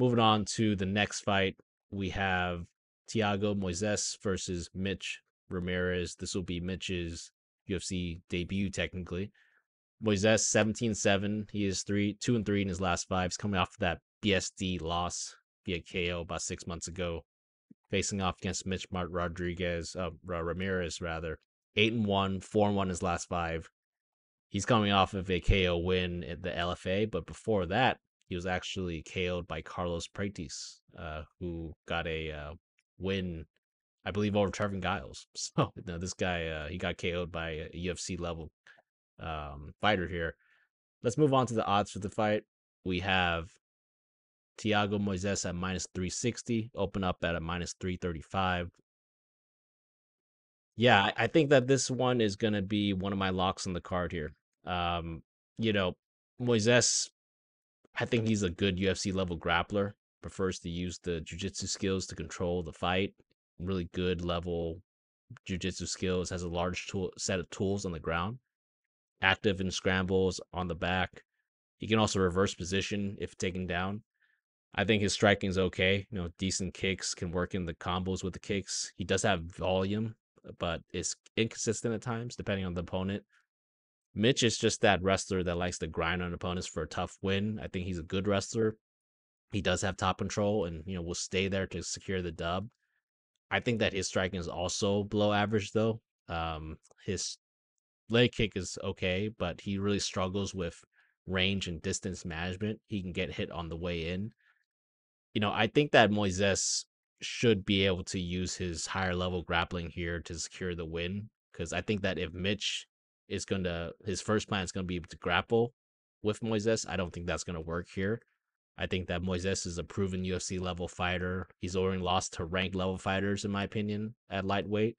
moving on to the next fight, we have Thiago Moises versus Mitch Ramirez. This will be Mitch's UFC debut, technically. Moises 17-7. He is 2-3 in his last five. He's coming off of that BSD loss via KO about 6 months ago, facing off against Mitch Ramirez rather. 8-1, 4-1 his last five. He's coming off of a KO win at the LFA, but before that, he was actually KO'd by Carlos Prates, who got a win, I believe, over Trevin Giles. So this guy, he got KO'd by a UFC level fighter here. Let's move on to the odds for the fight. We have Thiago Moises at minus 360, open up at a minus 335. Yeah, I think that this one is going to be one of my locks on the card here. Um, you know, Moises, I think he's a good UFC level grappler, prefers to use the jiu-jitsu skills to control the fight. Really good level jiu-jitsu skills, has a large set of tools on the ground, active in scrambles on the back. He can also reverse position if taken down. I think his striking is okay. Decent kicks, can work in the combos with the kicks. He does have volume, but it's inconsistent at times, depending on the opponent. Mitch is just that wrestler that likes to grind on opponents for a tough win. I think he's a good wrestler. He does have top control and, will stay there to secure the dub. I think that his striking is also below average, though. His leg kick is okay, but he really struggles with range and distance management. He can get hit on the way in. I think that Moises should be able to use his higher level grappling here to secure the win. Because I think that if Mitch his first plan is going to be able to grapple with Moises, I don't think that's going to work here. I think that Moises is a proven UFC level fighter. He's already lost to ranked level fighters, in my opinion, at lightweight.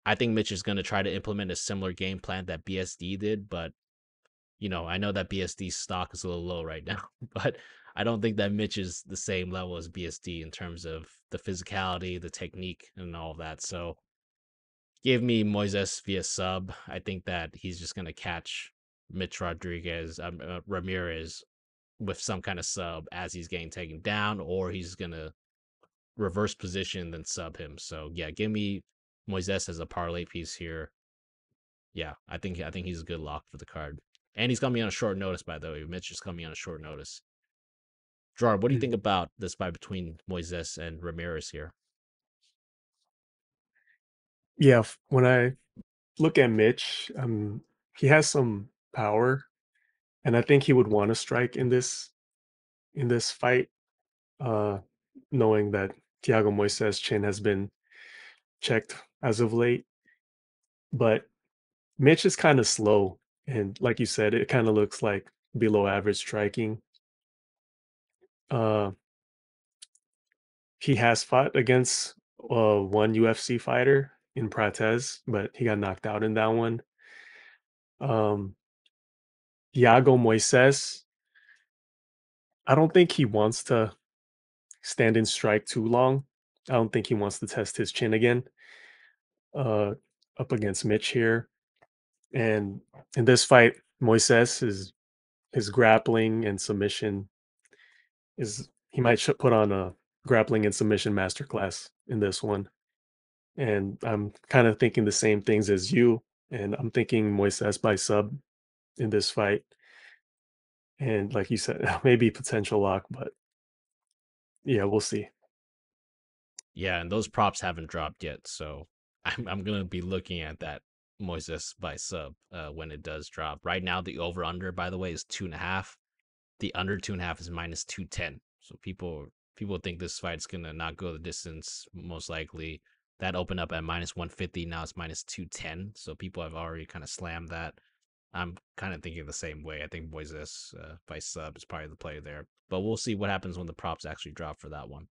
I think Mitch is going to try to implement a similar game plan that BSD did, but I know that BSD's stock is a little low right now, but I don't think that Mitch is the same level as BSD in terms of the physicality, the technique, and all of that. So give me Moises via sub. I think that he's just going to catch Mitch Ramirez with some kind of sub as he's getting taken down, or he's going to reverse position then sub him. So yeah, give me Moises as a parlay piece here. Yeah, I think he's a good lock for the card. And he's coming on a short notice, by the way. Mitch is coming on a short notice. Gerard, what do you think about this fight between Moises and Ramirez here? Yeah, when I look at Mitch, he has some power, and I think he would want to strike in this fight, uh, knowing that Thiago Moises' chin has been checked as of late. But Mitch is kind of slow, and like you said, it kind of looks like below average striking. Uh, he has fought against one UFC fighter in Prates, but he got knocked out in that one. Um, Thiago Moises, I don't think he wants to stand and strike too long. I don't think he wants to test his chin again uh, up against Mitch here. And in this fight, Moises is his grappling and submission is he might put on a grappling and submission masterclass in this one. And I'm kind of thinking the same things as you. And I'm thinking Moises by sub in this fight. And like you said, maybe potential lock, but yeah, we'll see. Yeah, and those props haven't dropped yet, so I'm gonna be looking at that Moises by sub when it does drop. Right now, the over under, by the way, is 2.5. The under 2.5 is minus 210. So people think this fight's gonna not go the distance. Most likely, that opened up at minus 150. Now it's minus 210. So people have already kind of slammed that. I'm kind of thinking the same way. I think Moises by sub is probably the play there. But we'll see what happens when the props actually drop for that one.